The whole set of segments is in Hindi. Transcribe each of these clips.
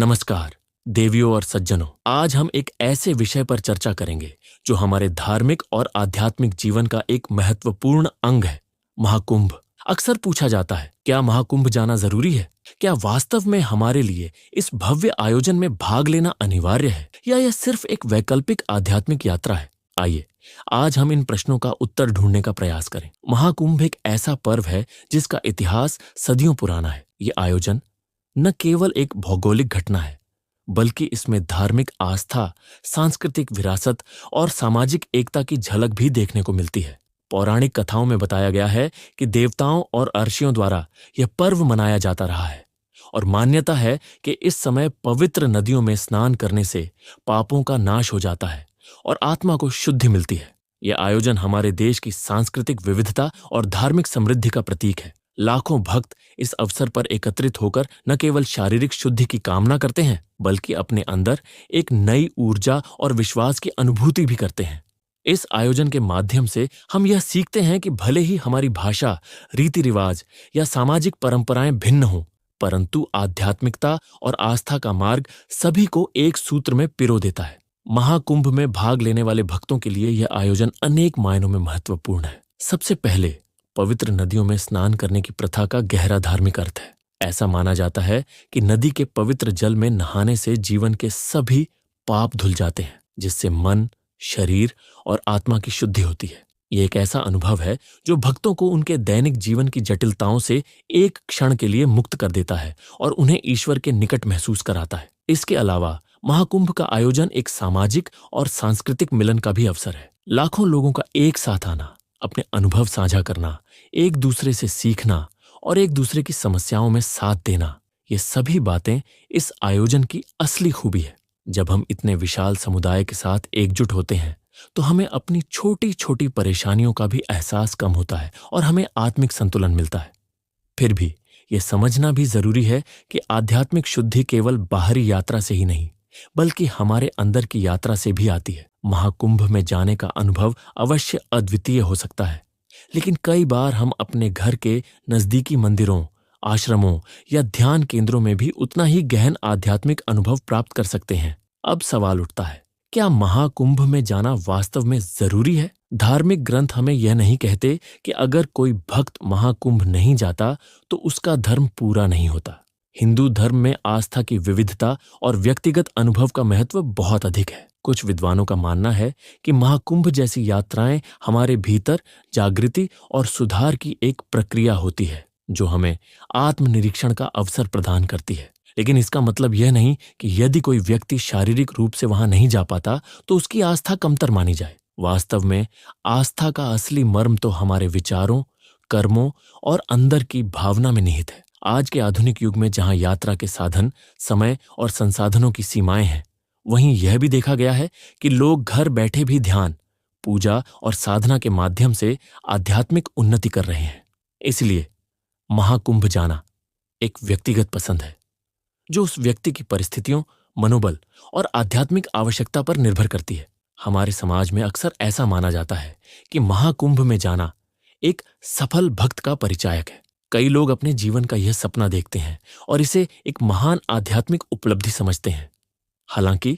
नमस्कार देवियों और सज्जनों। आज हम एक ऐसे विषय पर चर्चा करेंगे जो हमारे धार्मिक और आध्यात्मिक जीवन का एक महत्वपूर्ण अंग है, महाकुंभ। अक्सर पूछा जाता है, क्या महाकुंभ जाना जरूरी है? क्या वास्तव में हमारे लिए इस भव्य आयोजन में भाग लेना अनिवार्य है या यह सिर्फ एक वैकल्पिक आध्यात्मिक यात्रा है? आइए आज हम इन प्रश्नों का उत्तर ढूंढने का प्रयास करें। महाकुंभ एक ऐसा पर्व है जिसका इतिहास सदियों पुराना है। ये आयोजन न केवल एक भौगोलिक घटना है, बल्कि इसमें धार्मिक आस्था, सांस्कृतिक विरासत और सामाजिक एकता की झलक भी देखने को मिलती है। पौराणिक कथाओं में बताया गया है कि देवताओं और अर्षियों द्वारा यह पर्व मनाया जाता रहा है और मान्यता है कि इस समय पवित्र नदियों में स्नान करने से पापों का नाश हो जाता है और आत्मा को शुद्धि मिलती है। यह आयोजन हमारे देश की सांस्कृतिक विविधता और धार्मिक समृद्धि का प्रतीक है। लाखों भक्त इस अवसर पर एकत्रित होकर न केवल शारीरिक शुद्धि की कामना करते हैं, बल्कि अपने अंदर एक नई ऊर्जा और विश्वास की अनुभूति भी करते हैं। इस आयोजन के माध्यम से हम यह सीखते हैं कि भले ही हमारी भाषा, रीति रिवाज या सामाजिक परंपराएं भिन्न हों, परंतु आध्यात्मिकता और आस्था का मार्ग सभी को एक सूत्र में पिरो देता है। महाकुंभ में भाग लेने वाले भक्तों के लिए यह आयोजन अनेक मायनों में महत्वपूर्ण है। सबसे पहले पवित्र नदियों में स्नान करने की प्रथा का गहरा धार्मिक अर्थ है। ऐसा माना जाता है कि नदी के पवित्र जल में नहाने से जीवन के सभी पाप धुल जाते हैं, जिससे मन, शरीर और आत्मा की शुद्धि होती है। ये एक ऐसा अनुभव है जो भक्तों को उनके दैनिक जीवन की जटिलताओं से एक क्षण के लिए मुक्त कर देता है और उन्हें ईश्वर के निकट महसूस कराता है। इसके अलावा महाकुंभ का आयोजन एक सामाजिक और सांस्कृतिक मिलन का भी अवसर है। लाखों लोगों का एक साथ आना, अपने अनुभव साझा करना, एक दूसरे से सीखना और एक दूसरे की समस्याओं में साथ देना, ये सभी बातें इस आयोजन की असली खूबी है। जब हम इतने विशाल समुदाय के साथ एकजुट होते हैं तो हमें अपनी छोटी छोटी परेशानियों का भी एहसास कम होता है और हमें आत्मिक संतुलन मिलता है। फिर भी ये समझना भी जरूरी है कि आध्यात्मिक शुद्धि केवल बाहरी यात्रा से ही नहीं, बल्कि हमारे अंदर की यात्रा से भी आती है। महाकुंभ में जाने का अनुभव अवश्य अद्वितीय हो सकता है, लेकिन कई बार हम अपने घर के नजदीकी मंदिरों, आश्रमों या ध्यान केंद्रों में भी उतना ही गहन आध्यात्मिक अनुभव प्राप्त कर सकते हैं। अब सवाल उठता है, क्या महाकुंभ में जाना वास्तव में जरूरी है? धार्मिक ग्रंथ हमें यह नहीं कहते कि अगर कोई भक्त महाकुंभ नहीं जाता तो उसका धर्म पूरा नहीं होता। हिंदू धर्म में आस्था की विविधता और व्यक्तिगत अनुभव का महत्व बहुत अधिक है। कुछ विद्वानों का मानना है कि महाकुंभ जैसी यात्राएं हमारे भीतर जागृति और सुधार की एक प्रक्रिया होती है, जो हमें आत्मनिरीक्षण का अवसर प्रदान करती है। लेकिन इसका मतलब यह नहीं कि यदि कोई व्यक्ति शारीरिक रूप से वहां नहीं जा पाता तो उसकी आस्था कमतर मानी जाए। वास्तव में आस्था का असली मर्म तो हमारे विचारों, कर्मों और अंदर की भावना में निहित है। आज के आधुनिक युग में जहां यात्रा के साधन, समय और संसाधनों की सीमाएं हैं, वहीं यह भी देखा गया है कि लोग घर बैठे भी ध्यान, पूजा और साधना के माध्यम से आध्यात्मिक उन्नति कर रहे हैं। इसलिए महाकुंभ जाना एक व्यक्तिगत पसंद है, जो उस व्यक्ति की परिस्थितियों, मनोबल और आध्यात्मिक आवश्यकता पर निर्भर करती है। हमारे समाज में अक्सर ऐसा माना जाता है कि महाकुंभ में जाना एक सफल भक्त का परिचायक है। कई लोग अपने जीवन का यह सपना देखते हैं और इसे एक महान आध्यात्मिक उपलब्धि समझते हैं। हालांकि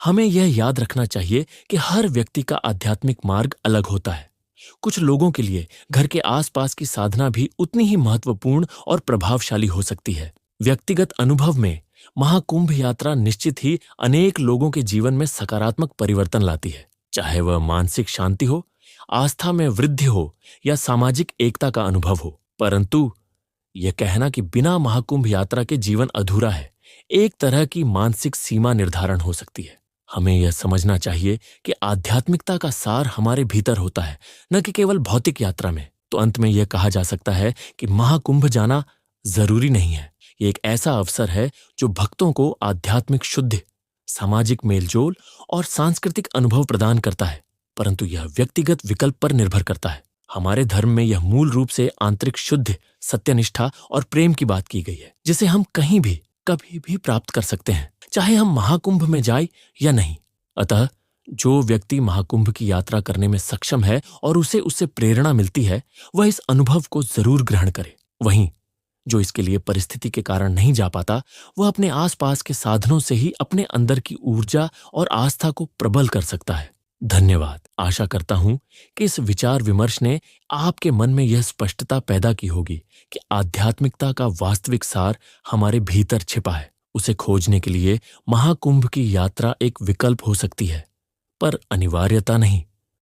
हमें यह याद रखना चाहिए कि हर व्यक्ति का आध्यात्मिक मार्ग अलग होता है। कुछ लोगों के लिए घर के आसपास की साधना भी उतनी ही महत्वपूर्ण और प्रभावशाली हो सकती है। व्यक्तिगत अनुभव में महाकुंभ यात्रा निश्चित ही अनेक लोगों के जीवन में सकारात्मक परिवर्तन लाती है, चाहे वह मानसिक शांति हो, आस्था में वृद्धि हो या सामाजिक एकता का अनुभव हो। परंतु यह कहना कि बिना महाकुंभ यात्रा के जीवन अधूरा है, एक तरह की मानसिक सीमा निर्धारण हो सकती है। हमें यह समझना चाहिए कि आध्यात्मिकता का सार हमारे भीतर होता है, न कि केवल भौतिक यात्रा में। तो अंत में यह कहा जा सकता है कि महाकुंभ जाना जरूरी नहीं है। यह एक ऐसा अवसर है जो भक्तों को आध्यात्मिक शुद्धि, सामाजिक मेलजोल और सांस्कृतिक अनुभव प्रदान करता है, परंतु यह व्यक्तिगत विकल्प पर निर्भर करता है। हमारे धर्म में यह मूल रूप से आंतरिक शुद्धि, सत्यनिष्ठा और प्रेम की बात की गई है, जिसे हम कहीं भी कभी भी प्राप्त कर सकते हैं, चाहे हम महाकुंभ में जाएं या नहीं। अतः जो व्यक्ति महाकुंभ की यात्रा करने में सक्षम है और उसे उससे प्रेरणा मिलती है, वह इस अनुभव को जरूर ग्रहण करे। वहीं जो इसके लिए परिस्थिति के कारण नहीं जा पाता, वह अपने आसपास के साधनों से ही अपने अंदर की ऊर्जा और आस्था को प्रबल कर सकता है। धन्यवाद। आशा करता हूं कि इस विचार विमर्श ने आपके मन में यह स्पष्टता पैदा की होगी कि आध्यात्मिकता का वास्तविक सार हमारे भीतर छिपा है। उसे खोजने के लिए महाकुंभ की यात्रा एक विकल्प हो सकती है, पर अनिवार्यता नहीं।